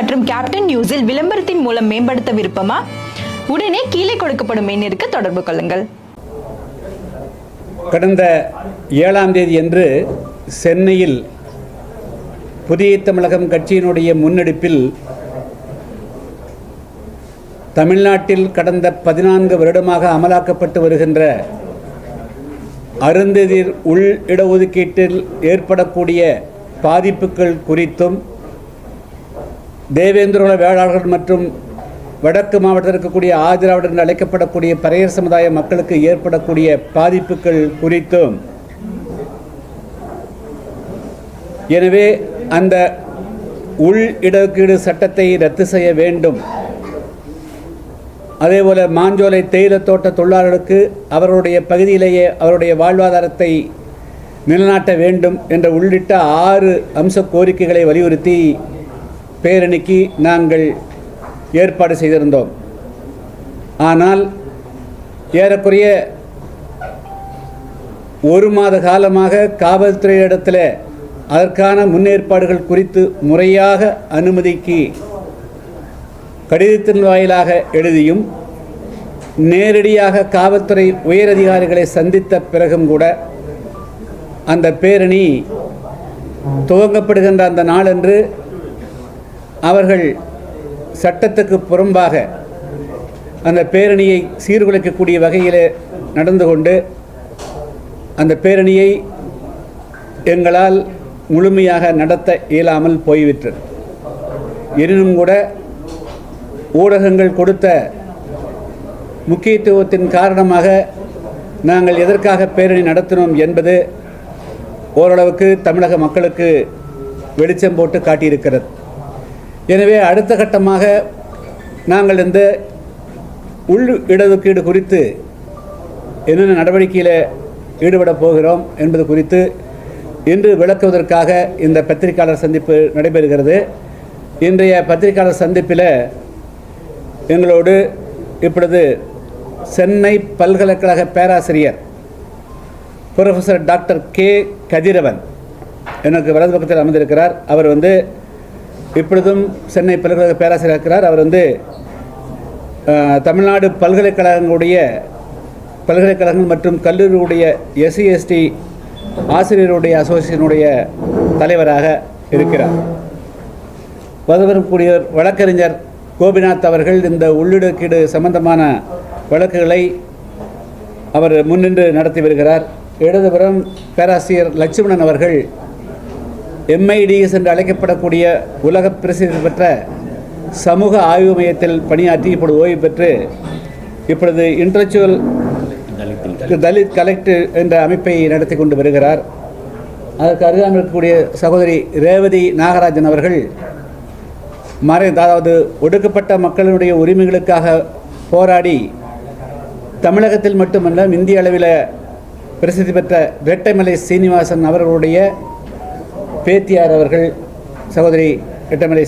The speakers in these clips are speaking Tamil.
மற்றும் கேப்டன் நியூஸில் விளம்பரத்தின் மூலம் மேம்படுத்த விருப்பமா? உடனே கீழே கொடுக்கப்படும் எண்ணிற்கு தொடர்பு கொள்ளுங்கள். கடந்த 7ஆம் தேதி அன்று சென்னையில் புதிய தமிழகம் கட்சியினுடைய முன்னெடுப்பில் தமிழ்நாட்டில் கடந்த 14 வருடமாக அமலாக்கப்பட்டு வருகின்ற அருந்ததியர் உள் இடஒதுக்கீட்டில் ஏற்படக்கூடிய பாதிப்புகள் குறித்தும் தேவேந்திரகுல வேளாளர்கள் மற்றும் வடக்கு மாவட்டத்தில் இருக்கக்கூடிய ஆதிராவிடர் என்று அழைக்கப்படக்கூடிய பறையர் சமுதாய மக்களுக்கு ஏற்படக்கூடிய பாதிப்புகள் குறித்தும், எனவே அந்த உள் இடஒதுக்கீடு சட்டத்தை ரத்து செய்ய வேண்டும், அதேபோல் மாஞ்சோலை தேயிலத்தோட்ட தொழிலாளர்களுக்கு அவர்களுடைய பகுதியிலேயே அவருடைய வாழ்வாதாரத்தை நிலைநாட்ட வேண்டும் என்ற உள்ளிட்ட 6 அம்ச கோரிக்கைகளை வலியுறுத்தி பேரணிக்கு நாங்கள் ஏற்பாடு செய்திருந்தோம். ஆனால் ஏறக்குறைய 1 மாத காலமாக காவல்துறையிடத்தில் அதற்கான முன்னேற்பாடுகள் குறித்து முறையாக அனுமதிக்கு கடிதத்தின் வாயிலாக எழுதியும் நேரடியாக காவல்துறை உயரதிகாரிகளை சந்தித்த பிறகும் கூட அந்த பேரணி துவங்கப்படுகின்ற அந்த நாளன்று அவர்கள் சட்டத்துக்கு புறம்பாக அந்த பேரணியை சீர்குலைக்கக்கூடிய வகையில் நடந்து கொண்டு அந்த பேரணியை எங்களால் முழுமையாக நடத்த இயலாமல் போய்விட்டது. எனினும் கூட ஊடகங்கள் கொடுத்த முக்கியத்துவத்தின் காரணமாக நாங்கள் எதற்காக பேரணி நடத்தினோம் என்பது ஓரளவுக்கு தமிழக மக்களுக்கு வெளிச்சம் போட்டு காட்டியிருக்கிறது. எனவே அடுத்த கட்டமாக நாங்கள் இந்த உள் இடஒதுக்கீடு குறித்து என்னென்ன நடவடிக்கையில் ஈடுபட போகிறோம் என்பது குறித்து இன்று விளக்குவதற்காக இந்த பத்திரிகையாளர் சந்திப்பு நடைபெறுகிறது. இன்றைய பத்திரிகையாளர் சந்திப்பில் எங்களோடு இப்பொழுது சென்னை பல்கலைக்கழக பேராசிரியர் புரொஃபஸர் டாக்டர் கே கதிரவன் எனக்கு வலது பக்கத்தில் அமர்ந்திருக்கிறார். அவர் இப்பொழுதும் சென்னை பல்கலைக்கழக பேராசிரியர் இருக்கிறார். அவர் தமிழ்நாடு பல்கலைக்கழகங்கள் மற்றும் கல்லூரியுடைய SC/ST ஆசிரியருடைய அசோசியேஷனுடைய தலைவராக இருக்கிறார். வரக்கூடிய வழக்கறிஞர் கோபிநாத் அவர்கள் இந்த உள்ளிடக்கீடு சம்பந்தமான வழக்குகளை அவர் முன்னின்று நடத்தி வருகிறார். இடதுபுறம் பேராசிரியர் லட்சுமணன் அவர்கள் MIDS என்று அழைக்கப்படக்கூடிய உலக பிரசித்தி பெற்ற சமூக ஆய்வு மையத்தில் பணியாற்றி இப்பொழுது ஓய்வு பெற்று இப்பொழுது இன்டலெக்சுவல் தலித் கலெக்டிவ் என்ற அமைப்பை நடத்தி கொண்டு வருகிறார். அதற்கு அருகாமல் இருக்கக்கூடிய சகோதரி ரேவதி நாகராஜன் அவர்கள் அதாவது ஒடுக்கப்பட்ட மக்களுடைய உரிமைகளுக்காக போராடி தமிழகத்தில் மட்டுமல்ல இந்திய அளவில் பிரசித்தி பெற்ற ரெட்டைமலை சீனிவாசன் அவர்களுடைய பேத்தியார் அவர்கள் சகோதரி ரெட்டைமலை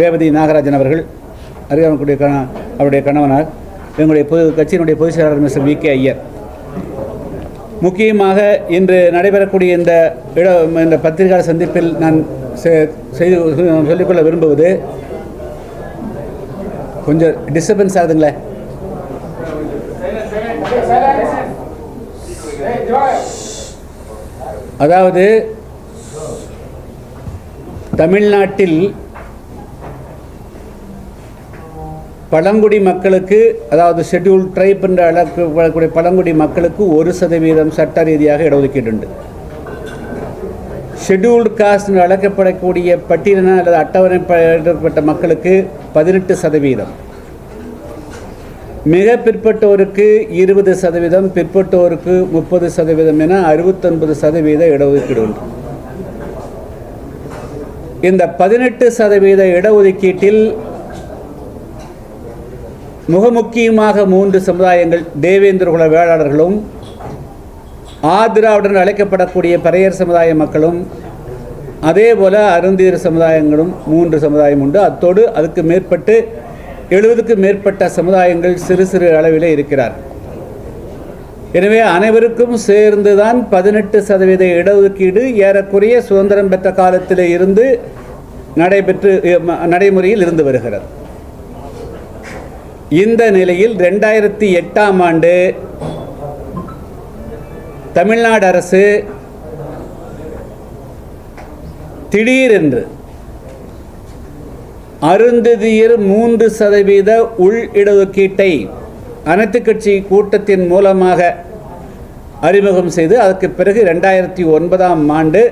ரேவதி நாகராஜன் அவர்கள் அருகாமக்கூடிய அவருடைய கணவனார் எங்களுடைய கட்சியினுடைய பொதுச் செயலாளர் மிஸ்டர் VK ஐயர். முக்கியமாக இன்று நடைபெறக்கூடிய இந்த பத்திரிகையாளர் சந்திப்பில் நான் சொல்லிக்கொள்ள விரும்புவது, கொஞ்சம் டிஸ்டர்பன்ஸ் ஆகுதுங்களே. அதாவது தமிழ்நாட்டில் பழங்குடி மக்களுக்கு, அதாவது ஷெட்யூல் ட்ரைப் என்ற அழைக்கக்கூடிய பழங்குடி மக்களுக்கு 1% சட்ட ரீதியாக இடஒதுக்கீடு உண்டு. ஷெட்யூல்டு காஸ்ட் என்று அழைக்கப்படக்கூடிய பட்டியலின அல்லது அட்டவணைப்பட்ட மக்களுக்கு 18%, மிக பிற்பட்டோருக்கு 20%, பிற்பட்டோருக்கு 30% என 69% இடஒதுக்கீடு உண்டு. இந்த 18% இடஒதுக்கீட்டில் மிக முக்கியமாக 3 சமுதாயங்கள், தேவேந்திரகுல வேளாளர்களும் ஆதிராவிடர் அழைக்கப்படக்கூடிய பறையர் சமுதாய மக்களும் அதேபோல் அருந்தியர் சமுதாயங்களும் 3 சமுதாயம் உண்டு. அத்தோடு அதுக்கு மேற்பட்டு 70க்கும் மேற்பட்ட சமுதாயங்கள் சிறு சிறு அளவில் இருக்கிறார். எனவே அனைவருக்கும் சேர்ந்துதான் 18% இடஒதுக்கீடு ஏறக்குறைய சுதந்திரம் பெற்ற காலத்தில் இருந்து நடைமுறையில் இருந்து வருகிறது. இந்த நிலையில் 2008ஆம் ஆண்டு தமிழ்நாடு அரசு திடீரென்று அருந்ததியர் 3% உள் இடஒதுக்கீட்டை அனைத்து கட்சி கூட்டத்தின் மூலமாக அறிமுகம் செய்து அதற்கு பிறகு 2009ஆம் ஆண்டு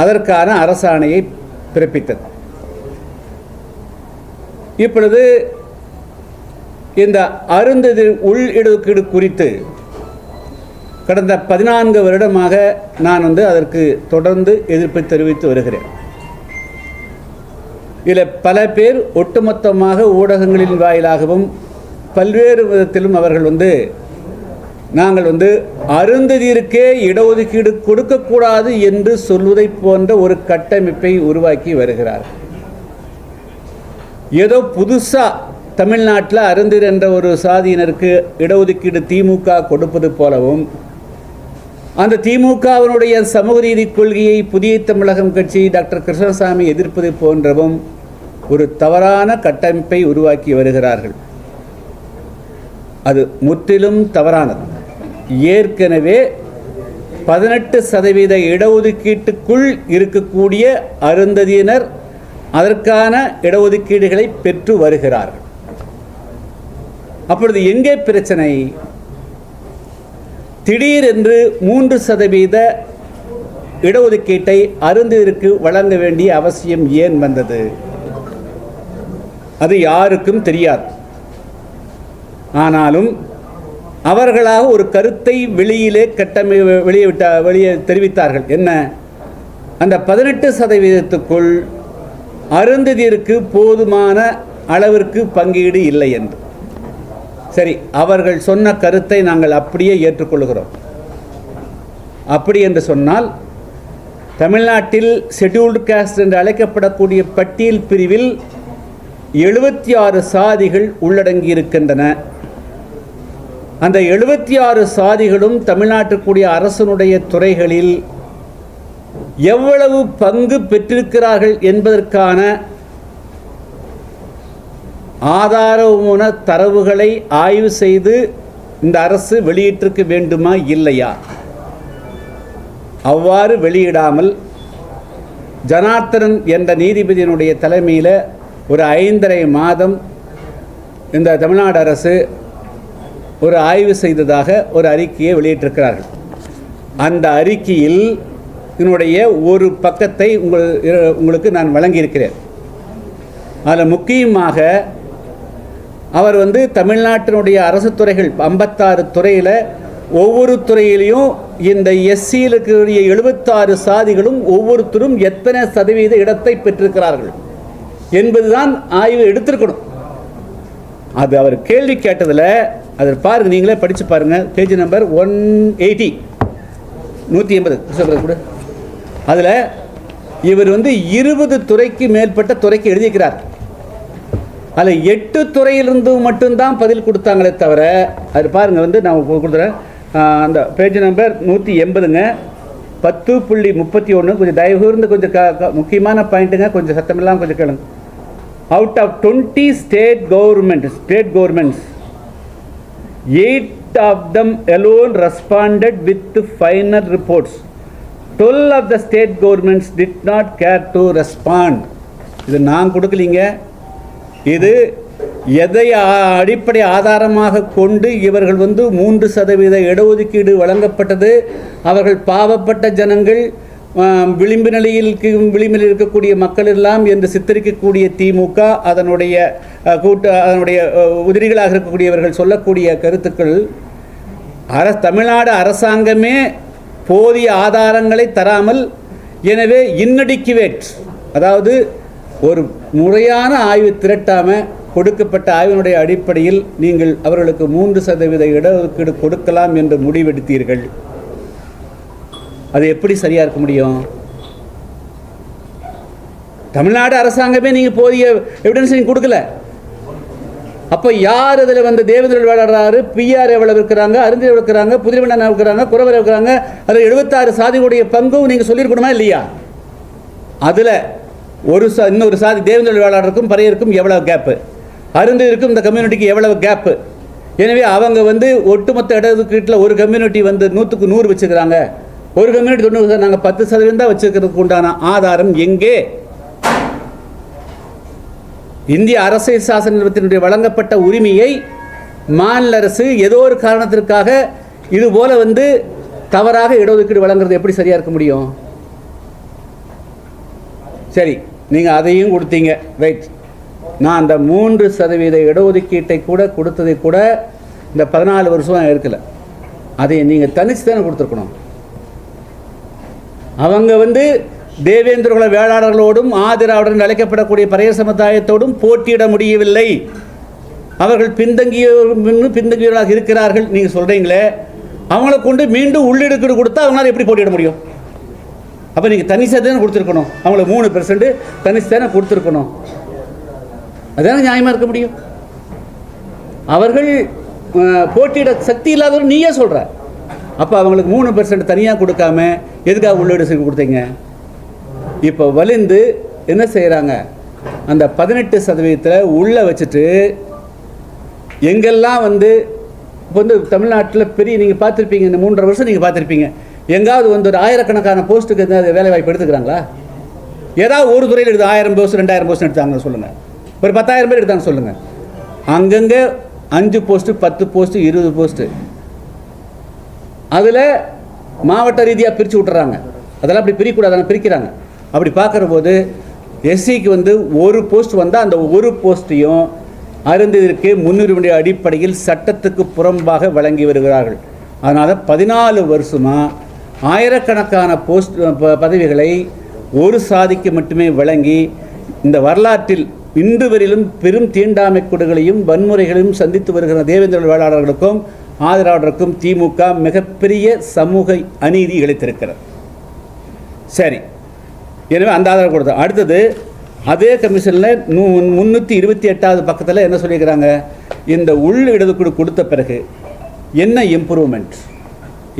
அதற்கான அரசாணையை பிறப்பித்தது. இப்பொழுது இந்த அருந்ததியர் உள் இடஒதுக்கீடு குறித்து கடந்த 14 வருடமாக நான் அதற்கு தொடர்ந்து எதிர்ப்பை தெரிவித்து வருகிறேன். இதில் பல பேர் ஒட்டுமொத்தமாக ஊடகங்களின் வாயிலாகவும் பல்வேறு விதத்திலும் அவர்கள் நாங்கள் அருந்ததியருக்கே இடஒதுக்கீடு கொடுக்கக்கூடாது என்று சொல்வதை போன்ற ஒரு கட்டமைப்பை உருவாக்கி வருகிறார். ஏதோ புதுசாக தமிழ்நாட்டில் அருந்ததியர் என்ற ஒரு சாதியினருக்கு இடஒதுக்கீடு திமுக கொடுப்பது போலவும் அந்த திமுகவினுடைய சமூக நீதி கொள்கையை புதிய தமிழகம் கட்சி டாக்டர் கிருஷ்ணசாமி எதிர்ப்பது போன்றவும் ஒரு தவறான கட்டமைப்பை உருவாக்கி வருகிறார்கள். அது முற்றிலும் தவறானது. ஏற்கனவே 18% இடஒதுக்கீட்டுக்குள் இருக்கக்கூடிய அருந்ததியினர் அதற்கான இடஒதுக்கீடுகளை பெற்று வருகிறார்கள். அப்பொழுது எங்கே பிரச்சனை? திடீரென்று 3% இடஒதுக்கீட்டை அருந்ததியருக்கு வழங்க வேண்டிய அவசியம் ஏன் வந்தது? அது யாருக்கும் தெரியாது. ஆனாலும் அவர்களாக ஒரு கருத்தை வெளியே தெரிவித்தார்கள். என்ன? அந்த 18%க்குள் அருந்ததியருக்கு போதுமான அளவிற்கு பங்கீடு இல்லை என்று. சரி, அவர்கள் சொன்ன கருத்தை நாங்கள் அப்படியே ஏற்றுக்கொள்கிறோம். அப்படி என்று சொன்னால் தமிழ்நாட்டில் ஷெட்யூல்டு காஸ்ட் என்று அழைக்கப்படக்கூடிய பட்டியல் பிரிவில் 76 சாதிகள் உள்ளடங்கி இருக்கின்றன. அந்த 76 சாதிகளும் தமிழ்நாட்டுக்குரிய அரசனுடைய துறைகளில் எவ்வளவு பங்கு பெற்றிருக்கிறார்கள் என்பதற்கான ஆதாரமான தரவுகளை ஆய்வு செய்து இந்த அரசு வெளியிட்டிருக்க வேண்டுமா இல்லையா? அவ்வாறு வெளியிடாமல் ஜனார்த்தனன் என்ற நீதிபதியினுடைய தலைமையில் ஒரு 5.5 மாதம் இந்த தமிழ்நாடு அரசு ஒரு ஆய்வு செய்ததாக ஒரு அறிக்கையை வெளியிட்டிருக்கிறார்கள். அந்த அறிக்கையில் இதனுடைய ஒரு பக்கத்தை உங்களுக்கு நான் வழங்கியிருக்கிறேன். அதில் முக்கியமாக அவர் தமிழ்நாட்டினுடைய அரசு துறைகள் 56 துறையில் ஒவ்வொரு துறையிலையும் இந்த எஸ்சியில் இருக்கக்கூடிய 76 சாதிகளும் ஒவ்வொருத்தரும் எத்தனை சதவீத இடத்தை பெற்றிருக்கிறார்கள் என்பதுதான் ஆய்வு எடுத்திருக்கணும். அது அவர் கேள்வி கேட்டதில் அதில் பாருங்கள், நீங்களே படித்து பாருங்கள். பேஜ் நம்பர் 180 180 கூட. அதில் இவர் 20 துறைக்கு மேற்பட்ட துறைக்கு எழுதியிருக்கிறார். அதில் 8 துறையிலிருந்து மட்டும்தான் பதில் கொடுத்தாங்களே தவிர, அது பாருங்கள் நான் கொடுத்துறேன். அந்த பேஜ் நம்பர் 180ங்க 10.31. கொஞ்சம் தயவு கூர்ந்து கொஞ்சம் முக்கியமான பாயிண்ட்டுங்க, கொஞ்சம் சத்தமெல்லாம் கொஞ்சம் கேளுங்க. Out of 20 state governments 8 of them alone responded with final reports. 12 of the state governments did not care to respond. இது நான் கொடுக்கலீங்க. இது எதை அடிப்படை ஆதாரமாக கொண்டு இவர்கள் 3% இடஒதுக்கீடு வழங்கப்பட்டது, அவர்கள் பாவப்பட்ட ஜனங்கள், விளிம்பில் இருக்கக்கூடிய மக்கள் எல்லாம் என்று சித்தரிக்கக்கூடிய திமுக அதனுடைய உதிரிகளாக இருக்கக்கூடியவர்கள் சொல்லக்கூடிய கருத்துக்கள் தமிழ்நாடு அரசாங்கமே போதிய ஆதாரங்களை தராமல், எனவே இன்அடிக்குவேட், அதாவது ஒரு முறையான ஆய்வு திரட்டாமல் கொடுக்கப்பட்ட ஆய்வினுடைய அடிப்படையில் நீங்கள் அவர்களுக்கு 3% இடஒதுக்கீடு கொடுக்கலாம் என்று முடிவெடுத்தீர்கள். அது எப்படி சரியாக இருக்க முடியும்? தமிழ்நாடு அரசாங்கமே நீங்கள் போதிய எவிடன்ஸ் நீங்கள் கொடுக்கல. அப்போ யார் அதில் தேவேந்திர வேளாளர், பிஆர் எவ்வளவு இருக்கிறாங்க, அருந்ததியர் இருக்கிறாங்க, புதியவண்ணன் இருக்கிறாங்க, குறவர் இருக்கிறாங்க, அதில் 76 சாதிகளுடைய பங்கும் நீங்கள் சொல்லியிருக்கணுமா இல்லையா? அதில் இன்னொரு சாதி தேவேந்திர வேளாளருக்கும் பறையருக்கும் எவ்வளவு கேப்பு, அருந்ததிற்கும் இந்த கம்யூனிட்டிக்கு எவ்வளவு கேப்பு. எனவே அவங்க வந்து ஒட்டுமொத்த இடஒதுக்கீட்டில் ஒரு கம்யூனிட்டி வந்து 100க்கு 100 வச்சுக்கிறாங்க, ஒரு கம்யூனிட்டி 90, நாங்கள் 10% தான் வச்சுக்கிறதுக்கு உண்டான ஆதாரம் எங்கே? இந்திய அரசியல் சாசனத்தினுடைய வழங்கப்பட்ட உரிமையை மாநில அரசு ஏதோ ஒரு காரணத்திற்காக இது போல வந்து தவறாக இடஒதுக்கீடு வழங்குறது எப்படி சரியா இருக்க முடியும்? சரி, நீங்க அதையும் கொடுத்தீங்க, ரைட். நான் அந்த 3% இடஒதுக்கீட்டை கூட கொடுத்ததை கூட இந்த 14 வருஷம் இருக்கல, அதை நீங்க தனிச்சு தானே கொடுத்துருக்கணும். அவங்க வந்து தேவேந்திரகுல வேளாளர்களோடும் ஆதிராவுடன் அழைக்கப்படக்கூடிய பறையர் சமுதாயத்தோடும் போட்டியிட முடியவில்லை. அவர்கள் பின்தங்கியவர்களாக இருக்கிறார்கள். நீங்க சொல்றீங்களே, அவங்கள கொண்டு மீண்டும் உள்ளிடுக்கீடு கொடுத்தா அவங்களால எப்படி போட்டியிட முடியும்? அப்ப நீங்க தனிச்சு தானே கொடுத்துருக்கணும். அவங்கள 3% தனிச்சு தானே கொடுத்துருக்கணும். அதான நியாயமா இருக்க முடியும். அவர்கள் போட்டியிட சக்தி இல்லாதவர் நீயே சொல்ற. அப்ப அவங்களுக்கு 3% தனியாக கொடுக்காம எதுக்காக உள்ளீடு கொடுத்தீங்க? இப்போ வலிந்து என்ன செய்கிறாங்க, அந்த 18% உள்ள வச்சுட்டு எங்கெல்லாம் வந்து இப்போ வந்து தமிழ்நாட்டில் பெரிய நீங்கள் பார்த்துருப்பீங்க, இந்த 3.5 வருஷம் நீங்கள் பார்த்துருப்பீங்க, எங்காவது வந்து ஒரு ஆயிரக்கணக்கான போஸ்ட்டுக்கு வேலை வாய்ப்பு எடுத்துக்கிறாங்களா? ஏதாவது ஒரு துறையில் எடுத்து 1000 போஸ்ட் 2000 போஸ்ட் எடுத்தாங்கன்னு சொல்லுங்கள், ஒரு 10,000 பேர் எடுத்தாங்க சொல்லுங்கள். அங்கங்கே 5 போஸ்ட்டு 10 போஸ்ட்டு 20 போஸ்ட்டு அதில் மாவட்ட ரீதியாக பிரித்து விட்டுறாங்க. அதெல்லாம் அப்படி பிரிக்கக்கூடாது, பிரிக்கிறாங்க. அப்படி பார்க்குற போது எஸ்சிக்கு வந்து ஒரு போஸ்ட் வந்தால் அந்த ஒரு போஸ்ட்டையும் அருந்ததிற்கு முன்னுரிமை அடிப்படையில் சட்டத்துக்கு புறம்பாக வழங்கி வருகிறார்கள். அதனால் 14 வருஷமாக ஆயிரக்கணக்கான போஸ்ட் பதவிகளை ஒரு சாதிக்கு மட்டுமே வழங்கி இந்த வரலாற்றில் இன்று வரையிலும் பெரும் தீண்டாமை கொடுகளையும் வன்முறைகளையும் சந்தித்து வருகிற தேவேந்திர வேளாளர்களுக்கும் ஆதரவாளருக்கும் திமுக மிகப்பெரிய சமூக அநீதி இழைத்திருக்கிறது. சரி, எனவே அந்த ஆதரவு கொடுத்தோம். அடுத்தது அதே கமிஷனில் 328வது பக்கத்தில் என்ன சொல்லியிருக்கிறாங்க, இந்த உள் இடஒதுக்கீடு கொடுத்த பிறகு என்ன இம்ப்ரூவ்மெண்ட்,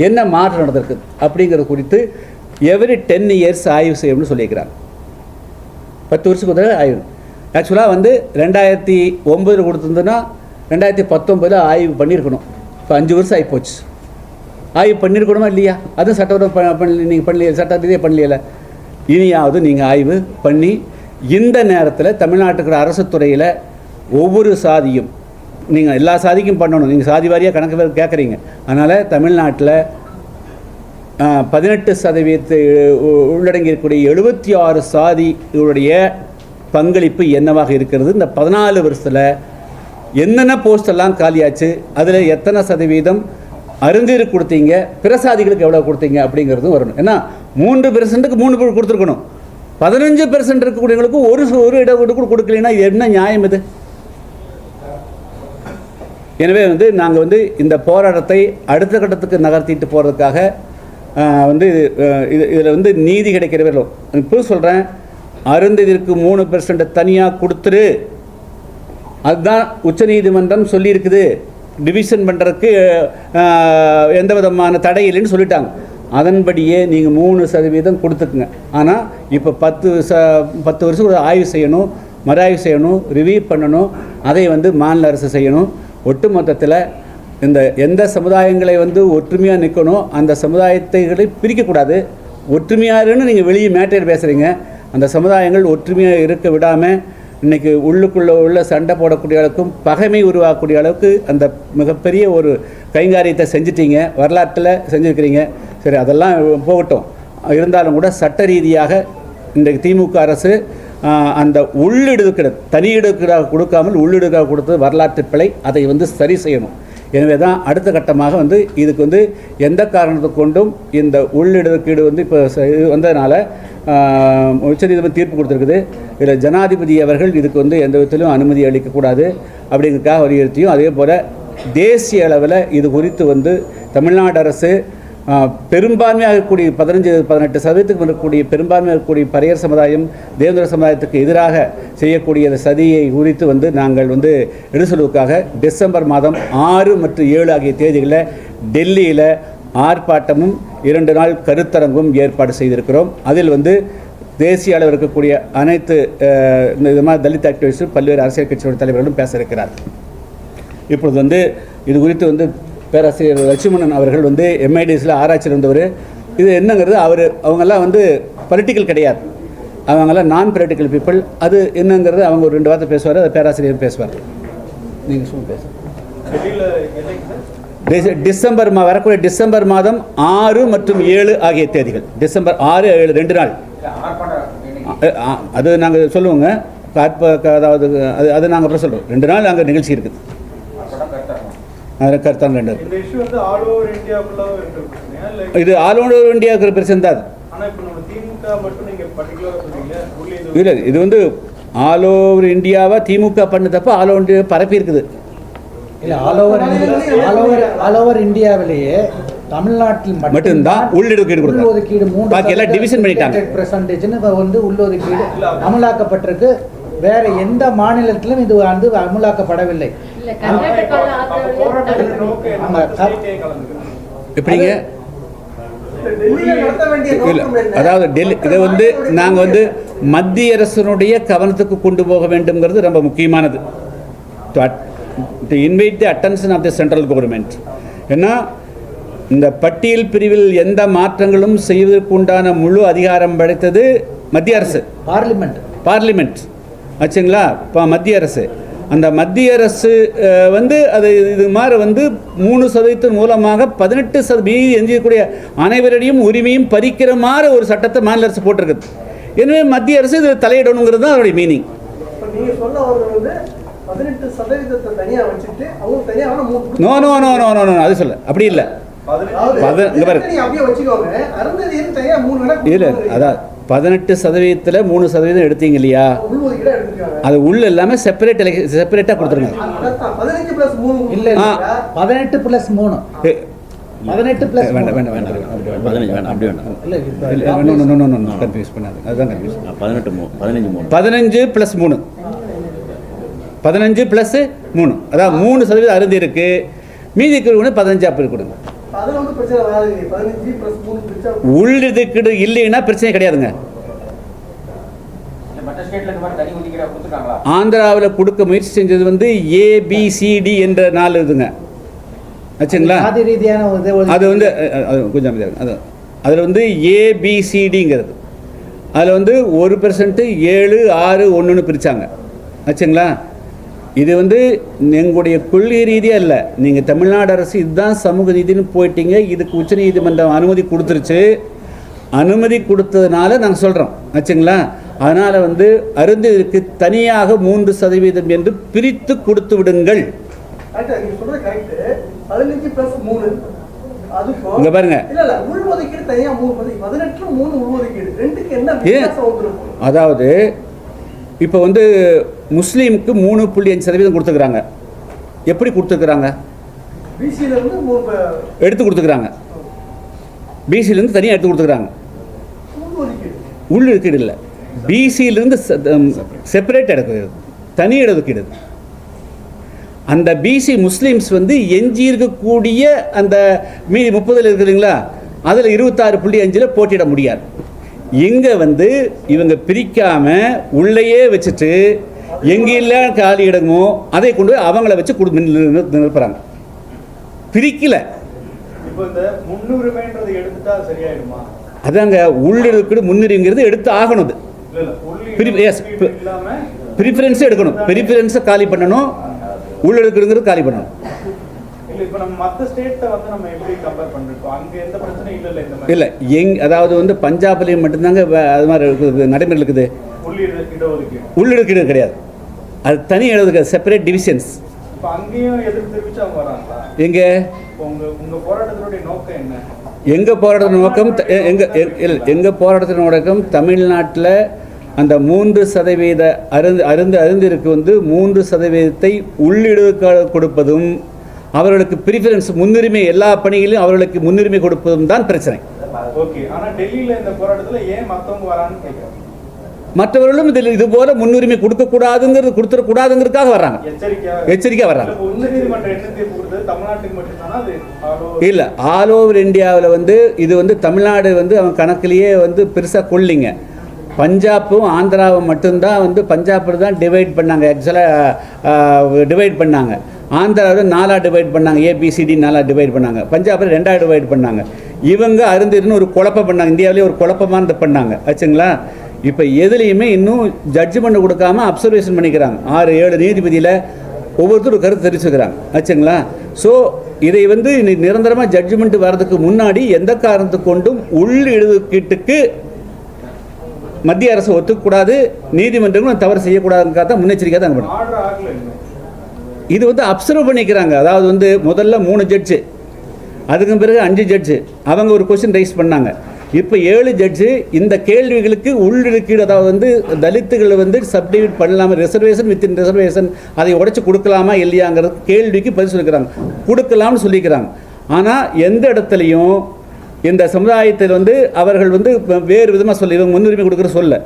என்ன மாற்றம் நடந்திருக்கு அப்படிங்கிறது குறித்து எவ்ரி 10 இயர்ஸ் ஆய்வு செய்யணும்னு சொல்லியிருக்கிறாங்க. 10 வருஷத்துக்கு ஒரு ஆய்வு. ஆக்சுவலாக வந்து 2009 கொடுத்துருந்தோன்னா 2019 ஆய்வு பண்ணியிருக்கணும். இப்போ 5 வருஷம் ஆகிப்போச்சு. ஆய்வு பண்ணியிருக்கணுமா இல்லையா? அதுவும் சட்டப்பூர்வ நீங்கள் பண்ணல, சட்ட ரீதியாக பண்ணல. இனியாவது நீங்கள் ஆய்வு பண்ணி இந்த நேரத்தில் தமிழ்நாட்டுக்கு அரசு துறையில் ஒவ்வொரு சாதியும் நீங்கள் எல்லா சாதிக்கும் பண்ணணும். நீங்கள் சாதி வாரியாக கணக்கு பேர் கேட்குறீங்க. அதனால் தமிழ்நாட்டில் 18% உள்ளடங்கியிருக்கக்கூடிய 76 சாதிகளுடைய பங்களிப்பு என்னவாக இருக்கிறது, இந்த 14 வருஷத்தில் என்னென்ன போஸ்டெல்லாம் காலியாச்சு, அதில் எத்தனை சதவீதம் அருந்ததிற்கு கொடுத்தீங்க, பிற சாதிகளுக்கு எவ்வளோ கொடுத்தீங்க அப்படிங்கிறதும் வரணும். ஏன்னா 3%க்கு 3 கொடுத்துருக்கணும். 15% இருக்கக்கூடியவங்களுக்கு ஒரு இடஒதுக்கீடு கொடுக்கலைன்னா இது என்ன நியாயம் இது? எனவே வந்து நாங்கள் வந்து இந்த போராட்டத்தை அடுத்த கட்டத்துக்கு நகர்த்திட்டு போகிறதுக்காக வந்து இதில் வந்து நீதி கிடைக்கிற வரலும் இப்போ சொல்கிறேன், அருந்ததிற்கு 3% தனியாக கொடுத்துரு, அதுதான் உச்சநீதிமன்றம் சொல்லியிருக்குது. டிவிஷன் பண்ணுறதுக்கு எந்த விதமான தடை இல்லைன்னு சொல்லிட்டாங்க. அதன்படியே நீங்கள் 3% கொடுத்துக்குங்க. ஆனால் இப்போ 10 வருஷம் ஒரு ஆய்வு செய்யணும், மறுஆய்வு செய்யணும், ரிவ்யூ பண்ணணும். அதை வந்து மாநில அரசு செய்யணும். ஒட்டு மொத்தத்தில் இந்த எந்த சமுதாயங்களை வந்து ஒற்றுமையாக நிற்கணும், அந்த சமுதாயத்தைகளை பிரிக்கக்கூடாது. ஒற்றுமையாருன்னு நீங்கள் வெளியே மேட்டர் பேசுகிறீங்க. அந்த சமுதாயங்கள் ஒற்றுமையாக இருக்க விடாமல் இன்றைக்கி உள்ளுக்குள்ளே உள்ள சண்டை போடக்கூடிய அளவுக்கும் பகைமை உருவாக்கக்கூடிய அளவுக்கு அந்த மிகப்பெரிய ஒரு கைங்காரியத்தை செஞ்சிட்டீங்க, வரலாற்றில் செஞ்சுருக்கிறீங்க. சரி, அதெல்லாம் போகட்டும். இருந்தாலும் கூட சட்ட ரீதியாக இன்றைக்கு திமுக அரசு அந்த உள்ளிடுக்கிற தனி இடஒதுக்கீடாக கொடுக்காமல் உள்ளிடுக்காக கொடுத்தது வரலாற்று பிழை. அதை வந்து சரி செய்யணும். எனவே தான் அடுத்த கட்டமாக வந்து இதுக்கு வந்து எந்த காரணத்தை கொண்டும் இந்த உள்ளிடஒதுக்கீடு வந்து இப்போ வந்ததுனால உச்சநீதிமன்றம் தீர்ப்பு கொடுத்துருக்குது. இதில் ஜனாதிபதி அவர்கள் இதுக்கு வந்து எந்த விதத்திலும் அனுமதி அளிக்கக்கூடாது அப்படிங்கிறதுக்காக வலியுறுத்தியும், அதே போல் தேசிய அளவில் இது குறித்து வந்து தமிழ்நாடு அரசு பெரும்பான்மையாக இருக்கக்கூடிய 15-18% இருக்கக்கூடிய பெரும்பான்மையாக இருக்கக்கூடிய பறையர் சமுதாயம் தேவேந்திர சமுதாயத்துக்கு எதிராக செய்யக்கூடிய அந்த சதியை குறித்து வந்து நாங்கள் வந்து எடுசொலுக்காக டிசம்பர் மாதம் 6 மற்றும் 7 ஆகிய தேதிகளில் டெல்லியில் ஆர்ப்பாட்டமும் 2 நாள் கருத்தரங்கும் ஏற்பாடு செய்திருக்கிறோம். அதில் வந்து தேசிய அளவில் இருக்கக்கூடிய அனைத்து இந்த விதமாக தலித் ஆக்டிவிஸ்டும் பல்வேறு அரசியல் கட்சியோட தலைவர்களும் பேச இருக்கிறார். இப்பொழுது வந்து இது குறித்து வந்து பேராசிரியர் லட்சுமணன் அவர்கள் வந்து எம்ஐடிஸில் ஆராய்ச்சியில் இருந்தவர். இது என்னங்கிறது அவங்கெல்லாம் வந்து பொலிட்டிக்கல் கிடையாது, அவங்கெல்லாம் நான் பொலிட்டிக்கல் பீப்புள். அது என்னங்கிறது அவங்க ஒரு 2 வார்த்தை பேசுவார், அதை பேராசிரியர் பேசுவார். நீங்கள் சொல்லுங்கள் பேசுங்க. வரக்கூடிய டிசம்பர் மாதம் 6 மற்றும் 7 ஆகிய தேதிகள். டிசம்பர் 6, 7 2 நாள். அது நாங்கள் சொல்லுவோங்க. அதாவது அது நாங்கள் அப்புறம் சொல்கிறோம். 2 நாள் அங்கே நிகழ்ச்சி இருக்குது. கருத்தான் 2 இது ஆல் ஓவர் இந்தியாவுக்கு பிரச்சனை தான். இல்லை, இது வந்து ஆல் ஓவர் இந்தியாவை திமுக பண்ணதப்ப ஆல் ஓவர் இந்தியா பரப்பி இருக்குது. இல்லை, ஆல் ஓவர் இந்தியாவிலேயே தமிழ்நாட்டில் மட்டும்தான் உள்ளொதுக்கீடு உள்ளொதுக்கீடு 3% வந்து உள்ளொதுக்கீடு அமலாக்கப்பட்டிருக்கு. வேற எந்த மாநிலத்திலும் இது வந்து அமலாக்கப்படவில்லை. எப்படிங்க? அதாவது டெல்லி இதை வந்து நாங்கள் வந்து மத்திய அரசனுடைய கவனத்துக்கு கொண்டு போக வேண்டும்ங்கிறது ரொம்ப முக்கியமானது. To invite the attention of the central government. ஏன்னா இந்த பட்டியல் பிரிவில் எந்த மாற்றங்களும் செய்வதற்கு உண்டான முழு அதிகாரம் படைத்தது மத்திய அரசு, பார்லிமெண்ட் ஆச்சுங்களா. இப்போ மத்திய அரசு, அந்த மத்திய அரசு வந்து அது இது மாதிரி வந்து 3% மூலமாக 18% எஞ்சியக்கூடிய அனைவருடையும் உரிமையும் பறிக்கிற மாதிரி ஒரு சட்டத்தை மாநில அரசு போட்டிருக்குது. எனவே மத்திய அரசு இது தலையிடணுங்கிறது தான் அதோடைய meaning. No no no no no அது சொல்ல அப்படி இல்லை. இல்லை, அதான் 18%ல் 3% எடுத்தீங்க இல்லையா, அது உள்ள எல்லாமே செப்பரேட்டாக கொடுத்துருங்க. இல்லை, 18+3 கன்ஃபியூஸ் பண்ணாது. அதுதான் கன்ஃபியூஸ். 15+3 அதாவது 3% அருந்தி இருக்கு, மீதி இருக்கிறவங்க 15 அப்படி கொடுங்க. உள்ளுதுக்கீடு இல்லைன்னா பிரச்சனை கிடையாதுங்க. ஆந்திராவில் கொடுக்க முயற்சி செஞ்சது வந்து ABCD என்ற 4 இதுங்க ஆச்சுங்களா. அது வந்து கொஞ்சம் அதில் வந்து ABCDங்கிறது அதில் வந்து 1% 7, 6, 1ன்னு பிரித்தாங்க ஆச்சுங்களா. இது வந்து எங்களுடைய கொள்கை ரீதியாக இல்லை. நீங்கள் தமிழ்நாடு அரசு இதுதான் சமூக நீதினு போயிட்டீங்க. இதுக்கு உச்சநீதிமன்றம் அனுமதி கொடுத்துருச்சு. அனுமதி கொடுத்ததுனால நாங்கள் சொல்கிறோம் ஆச்சுங்களா. அதனால் வந்து அருந்ததிற்கு தனியாக 3% என்று பிரித்து கொடுத்து விடுங்கள். இங்க பாருங்க, அதாவது இப்போ வந்து முஸ்லீமுக்கு 3.5% கொடுத்துக்கிறாங்க. எப்படி கொடுத்துருக்குறாங்க? எடுத்து கொடுத்துக்கிறாங்க. பிசியிலேருந்து தனியாக எடுத்து கொடுத்துக்கிறாங்க. உள்ளொதுக்கீடு இல்லை, பிசியிலிருந்து செப்பரேட் எடுக்கிறது, தனி இடஒதுக்கீடு. அந்த பிசி முஸ்லீம்ஸ் வந்து எஞ்சி இருக்கக்கூடிய அந்த மீதி 30 இருக்குதுங்களா, அதில் 26.5 போட்டியிட முடியாது. இங்கே வந்து இவங்க பிரிக்காமல் உள்ளேயே வச்சுட்டு எங்கெல்லாம் காலி இடமோ அதை கொண்டு போய் அவங்கள வச்சு நிரப்புறாங்க. பிரிக்கல. அதாங்க உள்ளொதுக்கீடு முன்னுரிமைங்கிறது எடுத்து ஆகணும். ப்ரிஃபரன்ஸே எடுக்கணும். ப்ரிஃபரன்ஸை காலி பண்ணணும், உள்ளொதுக்கீடுங்கிறது காலி பண்ணணும். இல்லை, அதாவது வந்து பஞ்சாப்லேயும் மட்டும்தாங்க அது மாதிரி இருக்குது, நடைமுறை இருக்குது. உள்ளொதுக்கீடு கிடையாது, அது தனி இடஒதுக்கீடு, செப்பரேட் டிவிஷன்ஸ். எங்கே எங்கள் போராட்டத்தின் நோக்கம் தமிழ்நாட்டில் அந்த 3% அருந்திற்கு வந்து 3%ஐ உள்ளிடுதல் கொடுப்பதும் அவர்களுக்கு ப்ரிஃபரன்ஸ் முன்னுரிமை எல்லா பணிகளிலும் அவர்களுக்கு முன்னுரிமை கொடுப்பதும் தான் பிரச்சனை. மற்றவர்களும் இதில் இது போல முன்னுரிமை கொடுத்துடக்கூடாதுங்கிறதுக்காக வர்றாங்க, எச்சரிக்கை வர்றாங்க. இல்லை, ஆல் ஓவர் இந்தியாவில் வந்து இது வந்து தமிழ்நாடு வந்து அவன் கணக்கிலேயே வந்து பெருசாக கொள்ளிங்க. பஞ்சாப்பும் ஆந்திராவும் மட்டும்தான் வந்து பஞ்சாபில் தான் டிவைட் பண்ணாங்க, ஆக்சுவலாக டிவைட் பண்ணாங்க. ஆந்திராவில் 4 டிவைட் பண்ணாங்க, ஏபிசிடி 4 டிவைட் பண்ணாங்க. பஞ்சாபில் 2 டிவைட் பண்ணாங்க. இவங்க அருந்திருன்னு ஒரு குழப்பம் பண்ணாங்க, இந்தியாவிலே ஒரு குழப்பமாக பண்ணாங்க ஆச்சுங்களா. இப்போ எதுலேயுமே இன்னும் ஜட்ஜ்மெண்ட் கொடுக்காம அப்சர்வேஷன் பண்ணிக்கிறாங்க. 6-7 நீதிபதியில் ஒவ்வொருத்தரும் கருத்து தெரிவிச்சுக்கிறாங்க ஆச்சுங்களா. ஸோ இதை வந்து நிரந்தரமாக ஜட்ஜ்மெண்ட் வர்றதுக்கு முன்னாடி எந்த காரணத்தை கொண்டும் உள்ளிடுக்கீட்டுக்கு மத்திய அரசு ஒத்துக்கூடாது, நீதிமன்றங்களும் தவறு செய்யக்கூடாதுங்கிறத தான் முன்னெச்சரிக்கையாக தான் பண்ணும். இது வந்து அப்சர்வ் பண்ணிக்கிறாங்க. அதாவது வந்து முதல்ல 3 ஜட்ஜு, அதுக்கு பிறகு 5 ஜட்ஜு அவங்க ஒரு கொஸ்டின் ரைஸ் பண்ணாங்க. இப்போ 7 ஜட்ஜு இந்த கேள்விகளுக்கு உள்ளிடுக்கீடு, அதாவது வந்து தலித்துகளை வந்து சப்டிவிட் பண்ணலாமா, ரிசர்வேஷன் வித்தின் ரிசர்வேஷன் அதை உடைச்சு கொடுக்கலாமா இல்லையாங்கிறது கேள்விக்கு பதில் சொல்லிக்கிறாங்க, கொடுக்கலாம்னு சொல்லிக்கிறாங்க. ஆனால் எந்த இடத்துலையும் இந்த சமுதாயத்தில் வந்து அவர்கள் வந்து வேறு விதமாக சொல்லி இவங்க முன்னுரிமை கொடுக்குற சொல்ல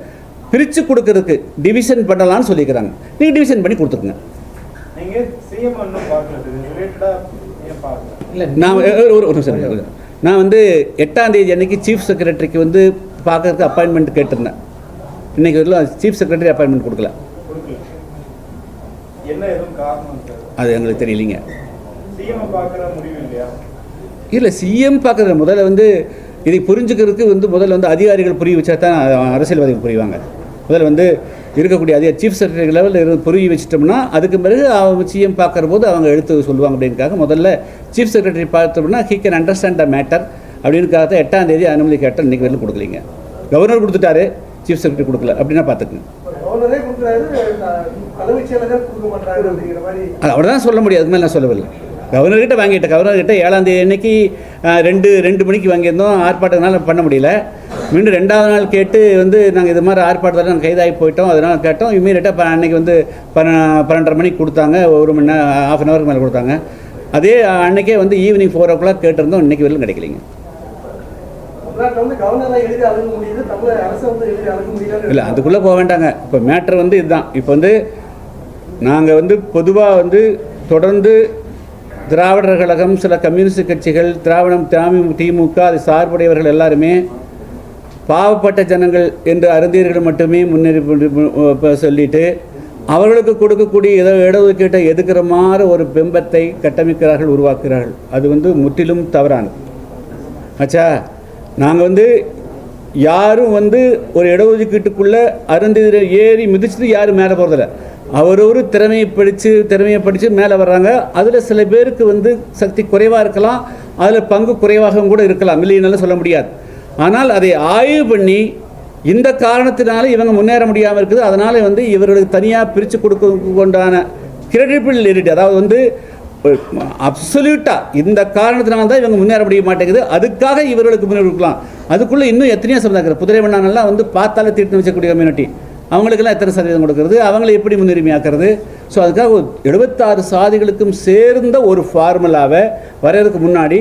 பிரித்து கொடுக்கறதுக்கு டிவிஷன் பண்ணலாம்னு சொல்லிக்கிறாங்க. நீங்கள் டிவிஷன் பண்ணி கொடுத்துருங்க. நான் வந்து 8ஆம் தேதி அன்னைக்கு சீஃப் செக்ரட்டரிக்கு வந்து பார்க்கறதுக்கு அப்பாயின்மெண்ட் கேட்டிருந்தேன். இன்னைக்கு வரலாம் சீஃப் செக்ரட்டரி அப்பாயின்மெண்ட் கொடுக்கல. அது எங்களுக்கு தெரியலைங்க. இல்லை சிஎம் பார்க்குற முதல்ல வந்து இதை புரிஞ்சுக்கிறதுக்கு வந்து முதல்ல வந்து அதிகாரிகள் புரிய வச்சா தான் அரசியல்வாதிகள் புரிவாங்க. முதல்ல வந்து இருக்கக்கூடிய சீஃப் செக்ரட்டரி லெவலில் புரிய வச்சிட்டோம்னா அதுக்கு பிறகு அவங்க சிஎம் பார்க்குற போது அவங்க எடுத்து சொல்லுவாங்க. அப்படின்னுக்காக முதல்ல சீஃப் செக்ரட்டரி பார்த்தோம்னா he can understand the matter அப்படின்னுக்காக தான் 8ஆம் தேதி அனுமதி கேட்டால் இன்றைக்கி வரலும் கொடுக்கலிங்க. கவர்னர் கொடுத்துட்டாரு, சீஃப் செக்ரட்டரி கொடுக்கல அப்படின்னா பார்த்துக்குங்க. அது அவ்வளோ தான் சொல்ல முடியும், அதுக்கு மேலே நான் சொல்லவில்லை. கவர்னர்கிட்ட வாங்கிட்டேன். கவர்னர்கிட்ட 7ஆம் தேதி அன்னைக்கு 2 மணிக்கு வாங்கியிருந்தோம். ஆர்ப்பாட்டத்தினால பண்ண முடியல. மீண்டும் 2வது நாள் கேட்டு வந்து நாங்கள் இது மாதிரி ஆர்ப்பாட்டத்தில் நாங்கள் கைதாகி போயிட்டோம், அதனால் கேட்டோம். இம்மீடியட்டாக அன்றைக்கி வந்து 12:30 மணிக்கு கொடுத்தாங்க, 1 மணி நேரம் 1/2 ஹவருக்கு மேலே கொடுத்தாங்க. அதே அன்றைக்கே வந்து ஈவினிங் 4 o'clock கேட்டிருந்தோம், இன்றைக்கி வரலும் கிடைக்கலிங்க. இல்லை அதுக்குள்ளே போக வேண்டாங்க. இப்போ மேட்ரு வந்து இதுதான். இப்போ வந்து நாங்கள் வந்து பொதுவாக வந்து தொடர்ந்து திராவிடர் கழகம், சில கம்யூனிஸ்ட் கட்சிகள், திமுக அதை சார்புடையவர்கள் எல்லாருமே பாவப்பட்ட ஜனங்கள் என்று அருந்தியர்கள் மட்டுமே முன்னேறி சொல்லிட்டு அவர்களுக்கு கொடுக்கக்கூடிய இடஒதுக்கீட்டை எதுக்கிற மாதிரி ஒரு பிம்பத்தை கட்டமைக்கிறார்கள், உருவாக்குகிறார்கள். அது வந்து முற்றிலும் தவறானது. ஆச்சா, நாங்கள் வந்து யாரும் வந்து ஒரு இடஒதுக்கீட்டுக்குள்ளே அருந்தியரை ஏறி மிதிச்சுட்டு யாரும் மேலே போகிறதில்ல. அவரொரு திறமையை படித்து மேலே வர்றாங்க. அதில் சில பேருக்கு வந்து சக்தி குறைவாக இருக்கலாம், அதில் பங்கு குறைவாகவும் கூட இருக்கலாம், இல்லைன்னாலும் சொல்ல முடியாது. ஆனால் அதை ஆய்வு பண்ணி இந்த காரணத்தினால இவங்க முன்னேற முடியாமல் இருக்குது, அதனால் வந்து இவர்களுக்கு தனியாக பிரித்து கொடுக்கொண்டான கிரெடிபிலிட்டி, அதாவது வந்து அப்சல்யூட்டாக இந்த காரணத்தினால தான் இவங்க முன்னேற முடிய மாட்டேங்குது, அதுக்காக இவர்களுக்கு முன்னேற கொடுக்கலாம். அதுக்குள்ளே இன்னும் எத்தனையோ சமுதாயம், புதுரைவண்ணானெல்லாம் வந்து பார்த்தாலே தீர்த்து வச்சக்கூடிய கம்யூனிட்டி, அவங்களுக்கெல்லாம் எத்தனை சதவீதம் கொடுக்கறது, அவங்களை எப்படி முன்னுரிமையாக்குறது. ஸோ அதுக்காக 76 சாதிகளுக்கும் சேர்ந்த ஒரு ஃபார்முலாவை வரையறதுக்கு முன்னாடி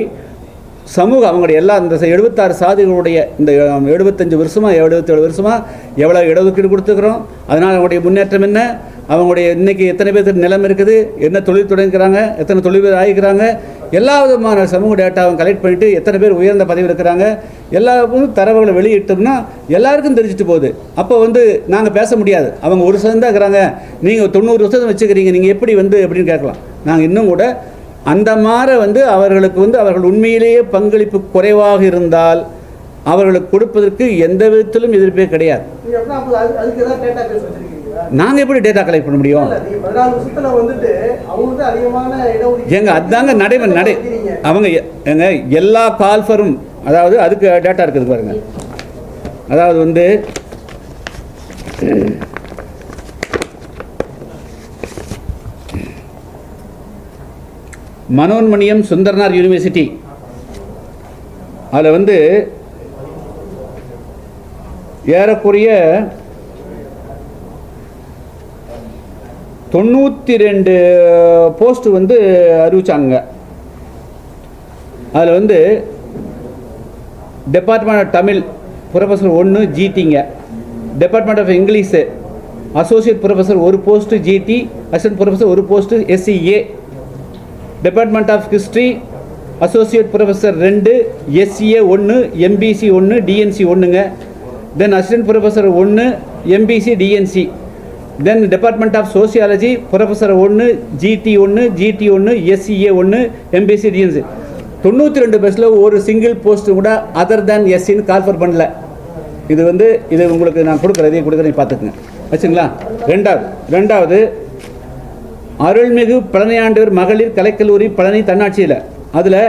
சமூகம் அவங்களுடைய எல்லா இந்த 76 சாதிகளுடைய இந்த 75 வருஷமாக 77 வருஷமாக எவ்வளோ இடஒதுக்கீடு கொடுத்துக்கிறோம், அதனால் அவங்களுடைய முன்னேற்றம் என்ன, அவங்களுடைய இன்றைக்கி எத்தனை பேர் நிலம் இருக்குது, என்ன தொழில் தொடங்குறாங்க, எத்தனை தொழில் பேர் ஆகிக்கிறாங்க, எல்லா விதமான சமூக டேட்டாவும் கலெக்ட் பண்ணிவிட்டு எத்தனை பேர் உயர்ந்த பதவியில் இருக்கிறாங்க, எல்லா தரவுகளை வெளியிட்டோம்னா எல்லாருக்கும் தெரிஞ்சுட்டு போகுது. அப்போ வந்து நாங்கள் பேச முடியாது, அவங்க 1% தான் இருக்கிறாங்க, நீங்கள் 90% வச்சுக்கிறீங்க, நீங்கள் எப்படி வந்து எப்படின்னு கேட்கலாம். நாங்கள் இன்னும் கூட அந்த மாதிரி வந்து அவர்களுக்கு வந்து அவர்கள் உண்மையிலேயே பங்களிப்பு குறைவாக இருந்தால் அவர்களுக்கு கொடுப்பதற்கு எந்த விதத்திலும் எதிர்ப்பே கிடையாது. நாங்கள் எப்படி டேட்டா கலெக்ட் பண்ண முடியும்? எங்க அதாங்க நடைமுறை அவங்க எங்க எல்லா கால்ஃபரும், அதாவது அதுக்கு டேட்டா இருக்குது பாருங்க. அதாவது வந்து மனோன்மணியம் சுந்தரனார் யூனிவர்சிட்டி, அதில் வந்து ஏறக்குறைய 92 போஸ்ட் வந்து அறிவிச்சாங்க. அதில் வந்து டிபார்ட்மெண்ட் ஆஃப் தமிழ் ப்ரொஃபஸர் 1 ஜிடிங்க, department of English associate professor 1 post GT, assistant professor 1 post SCA, department of history associate professor 2, SCA 1, MBC 1, DNC 1ங்க, then assistant professor 1 MBC DNC, then department of sociology professor 1 GT 1 SCA 1 MBC DNC. 92 பஸ்ஸில் ஒரு சிங்கிள் போஸ்ட்டு கூட அதர் தேன் எஸ்சின்னு கால்ஃபர் பண்ணல. இது உங்களுக்கு நான் கொடுக்குறதே கொடுக்குறேன் பார்த்துக்குங்க வச்சுங்களா. ரெண்டாவது அருள்மிகு பழனியாண்டவர் மகளிர் கலைக்கல்லூரி பழனி தன்னாட்சியில் அதில்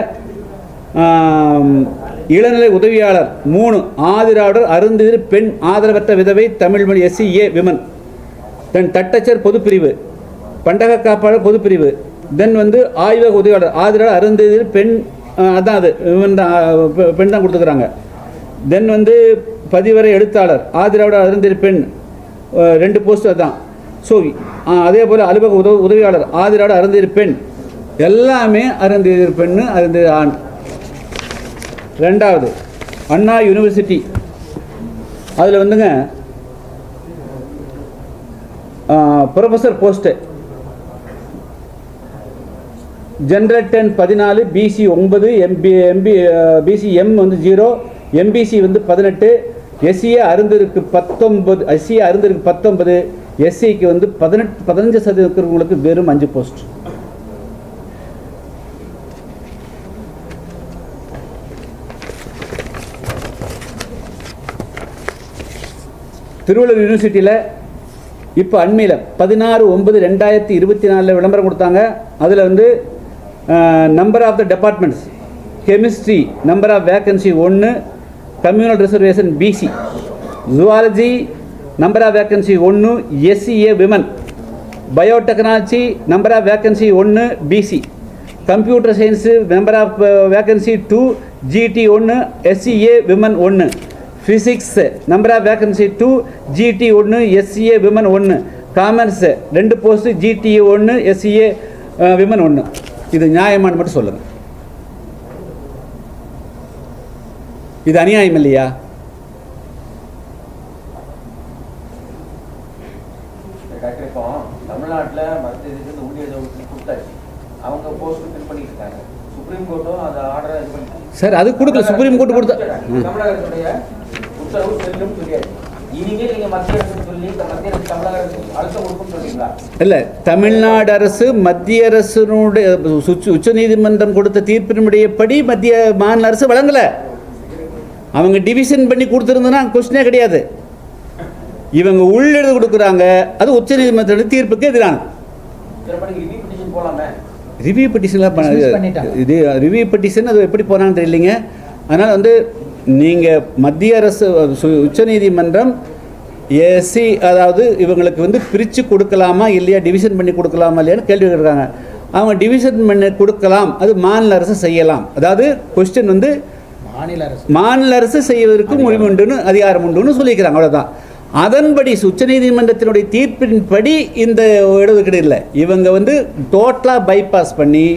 இளநிலை உதவியாளர் 3 ஆதிராவிடர் அருந்ததிர் பெண் ஆதரவற்ற விதவை தமிழ்மொழி SCA விமன், தென் தட்டச்சர் பொதுப்பிரிவு, பண்டக காப்பாளர் பொதுப்பிரிவு, தென் ஆய்வக உதவியாளர் ஆதிராவிடர் அருந்ததிர் பெண், அதான் அது விமன் தான், பெண் தான் கொடுத்துக்கிறாங்க. தென் பதிவரை எழுத்தாளர் ஆதிராவிடர் அருந்ததிர் பெண் 2 போஸ்ட் அதுதான். ஸோ அதே போல் அலுவலக உதவியாளர் ஆதிராவிடர் அருந்ததிர் பெண், எல்லாமே அருந்ததிர் பெண்ணு அருந்ததிர் ஆண். ரெண்டாவது அண்ணா யூனிவர்சிட்டி அதில் professor post general 10 14, BC 9, BC M 0, MBC 18, SCA அருந்ததிற்கு 19, SCக்கு 15% இருக்கிறவங்களுக்கு வெறும் 5 போஸ்ட். திருவள்ளூர் யூனிவர்சிட்டியில் இப்போ அண்மையில் 16/9/2024 விளம்பரம் கொடுத்தாங்க. அதில் number of the departments chemistry number of vacancy 1, communal reservation BC, zoology number of vacancy 1, SCA women, biotechnology number of vacancy 1 BC, computer science number of vacancy 2, GT 1, SCA women 1, physics number of vacancy 2, GT 1, SCA women 1, commerce 2 post GTA 1, SCA women 1. இது நியாயமானு மட்டும் சொல்லுங்கள். இது அநியாயம் இல்லையா? தமிழ்நாட்டில் மத்திய ஊழியர் கொடுத்தாச்சு, அவங்க போஸ்ட் ஃபில் பண்ணிட்டு இருக்காங்க. சுப்ரீம் கோர்ட்டும் அந்த ஆர்டரை இது பண்ணி சார் அது கொடுக்கல. சுப்ரீம் கோர்ட் கொடுத்தா தமிழகத்துடைய உத்தரவு செல்லும் தெரியாது. இனிமேல் நீங்கள் மத்திய அரசு சொல்லி மத்திய அரசு தமிழக அரசு அழுத்தம் கொடுக்கும் சொல்றீங்களா? இல்லை, தமிழ்நாடு அரசு மத்திய அரசினுடைய உச்சநீதிமன்றம் கொடுத்த தீர்ப்பினுடையபடி மாநில அரசு வழங்கலை. அவங்க டிவிஷன் பண்ணி கொடுத்துருந்ததுன்னா கொஸ்டினே கிடையாது. இவங்க உள்ளெழுது கொடுக்குறாங்க, அது உச்சநீதிமன்றத்தினுடைய தீர்ப்புக்கு எதிரானது. ரிவ்யூ பெட்டிஷன்லாம் இது ரிவ்யூ பெட்டிஷன் அது எப்படி போனான்னு தெரியலைங்க. அதனால் நீங்கள் மத்திய அரசு உச்சநீதிமன்றம் எஸ்சி அதாவது இவங்களுக்கு பிரித்து கொடுக்கலாமா இல்லையா, டிவிஷன் பண்ணி கொடுக்கலாமா இல்லையான்னு கேள்வி கேட்குறாங்க. அவங்க டிவிஷன் பண்ணி கொடுக்கலாம், அது மாநில அரசு செய்யலாம். அதாவது கொஸ்டின் மாநில அரசு செய்வதற்கு உரிமை உண்டுன்னு அதிகாரம் உண்டுன்னு சொல்லிக்கிறாங்க, அவ்வளோதான். அதன்படி உச்சநீதிமன்றத்தினுடைய தீர்ப்பின்படி இந்த இடஒதுக்கீடு இல்லை. இவங்க டோட்டலாக பைபாஸ் பண்ணி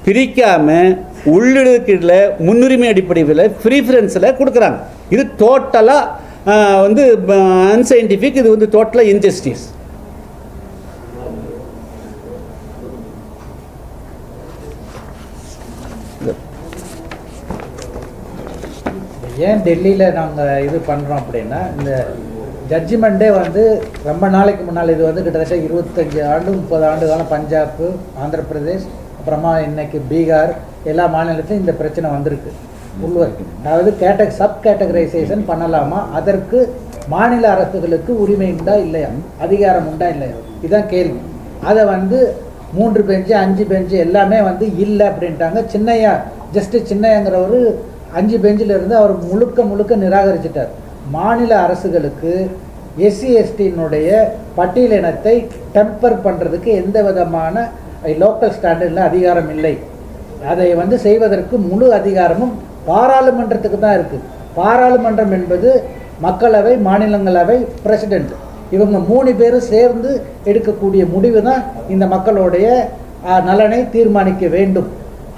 பிரிக்காமல் உள்ளிடக்கீடில் முன்னுரிமை அடிப்படையில் ப்ரீஃபரன்ஸில் கொடுக்குறாங்க. இது டோட்டலாக அன்சைன்டிஃபிக். இது டோட்டலாக இன்ஜஸ்டிஸ். ஏன் டெல்லியில் நாங்கள் இது பண்ணுறோம் அப்படின்னா, இந்த ஜட்ஜ்மெண்ட்டே ரொம்ப நாளைக்கு முன்னால் இது கிட்டத்தட்ட 25 ஆண்டு 30 ஆண்டு காலம் பஞ்சாப், ஆந்திர பிரதேஷ், அப்புறமா இன்னைக்கு பீகார் எல்லா மாநிலத்திலும் இந்த பிரச்சனை வந்திருக்கு. அதாவது சப் கேட்டகரைசேஷன் பண்ணலாமா, அதற்கு மாநில அரசுகளுக்கு உரிமை உண்டா இல்லையா, அதிகாரம் உண்டா இல்லையா, இதுதான் கேள்வி. அதை 3 பெஞ்சு 5 பெஞ்சு எல்லாமே இல்லை அப்படின்ட்டாங்க. சின்னையாங்கிறவர் 5 பெஞ்சில் இருந்து அவர் முழுக்க நிராகரிச்சிட்டார். மாநில அரசுகளுக்கு SC STனுடைய பட்டியலினத்தை டெம்பர் பண்ணுறதுக்கு எந்த விதமான லோக்கல் ஸ்டாண்டர்டில் அதிகாரம் இல்லை. அதை செய்வதற்கு முழு அதிகாரமும் பாராளுமன்றத்துக்கு தான் இருக்குது. பாராளுமன்றம் என்பது மக்களவை, மாநிலங்களவை, பிரசிடெண்ட், இவங்க 3 பேரும் சேர்ந்து எடுக்கக்கூடிய முடிவு தான் இந்த மக்களுடைய நலனை தீர்மானிக்க வேண்டும்.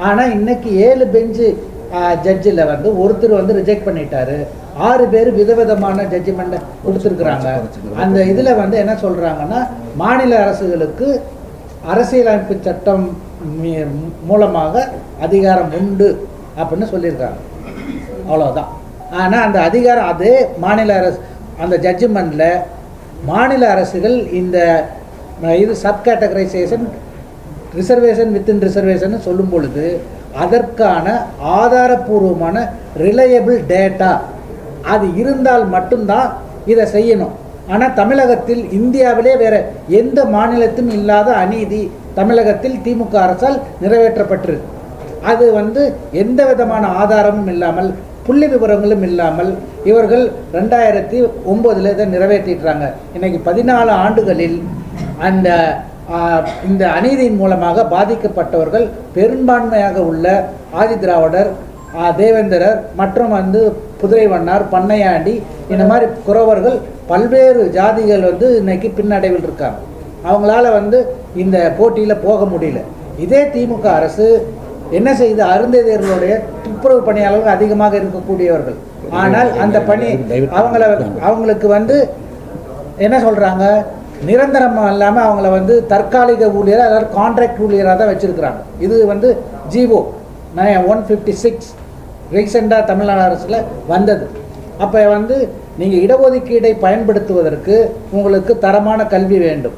ஆனால் இன்னைக்கு 7 பெஞ்சு ஜட்ஜில் ஒருத்தர் ரிஜெக்ட் பண்ணிட்டாரு. 6 பேர் விதவிதமான ஜட்ஜ்மெண்ட்டை கொடுத்துருக்குறாங்க. அந்த இதில் என்ன சொல்கிறாங்கன்னா, மாநில அரசுகளுக்கு அரசியலமைப்பு சட்டம் மூலமாக அதிகாரம் உண்டு அப்படின்னு சொல்லியிருக்காங்க. அவ்வளோதான். ஆனால் அந்த அதிகாரம் அதே மாநில அரசு அந்த ஜட்ஜ்மெண்ட்டில் மாநில அரசுகள் இந்த இது sub categorisation reservation within reservation சொல்லும் பொழுது அதற்கான ஆதாரபூர்வமான ரிலையபிள் டேட்டா அது இருந்தால் மட்டும்தான் இதை செய்யணும். ஆனால் தமிழகத்தில் இந்தியாவிலே வேறு எந்த மாநிலத்திலும் இல்லாத அநீதி தமிழகத்தில் திமுக அரசால் நிறைவேற்றப்பட்டிருக்கு. அது எந்த விதமான ஆதாரமும் இல்லாமல் புள்ளி விவரங்களும் இல்லாமல் இவர்கள் 2009 இதை நிறைவேற்றிட்டாங்க. இன்றைக்கி 14 ஆண்டுகளில் அந்த இந்த அநீதியின் மூலமாக பாதிக்கப்பட்டவர்கள் பெரும்பான்மையாக உள்ள ஆதி திராவிடர், தேவேந்திரர் மற்றும் குதிரை வண்ணார், பண்ணையாண்டி இந்த மாதிரி குறவர்கள் பல்வேறு ஜாதிகள் இன்னைக்கு பின்னடைவில் இருக்காங்க. அவங்களால இந்த போட்டியில் போக முடியல. இதே திமுக அரசு என்ன செய்து அருந்ததியர்களுடைய துப்புரவு பணியாளர்கள் அதிகமாக இருக்கக்கூடியவர்கள். ஆனால் அந்த பணி அவங்களுக்கு என்ன சொல்கிறாங்க, நிரந்தரமாக இல்லாமல் அவங்கள தற்காலிக ஊழியராக அதாவது கான்ட்ராக்ட் ஊழியராக தான் வச்சுருக்கிறாங்க. இது ஜிஓ 156 ரீசெண்டாக தமிழ்நாடு அரசில் வந்தது. அப்போ நீங்கள் இடஒதுக்கீடை பயன்படுத்துவதற்கு உங்களுக்கு தரமான கல்வி வேண்டும்.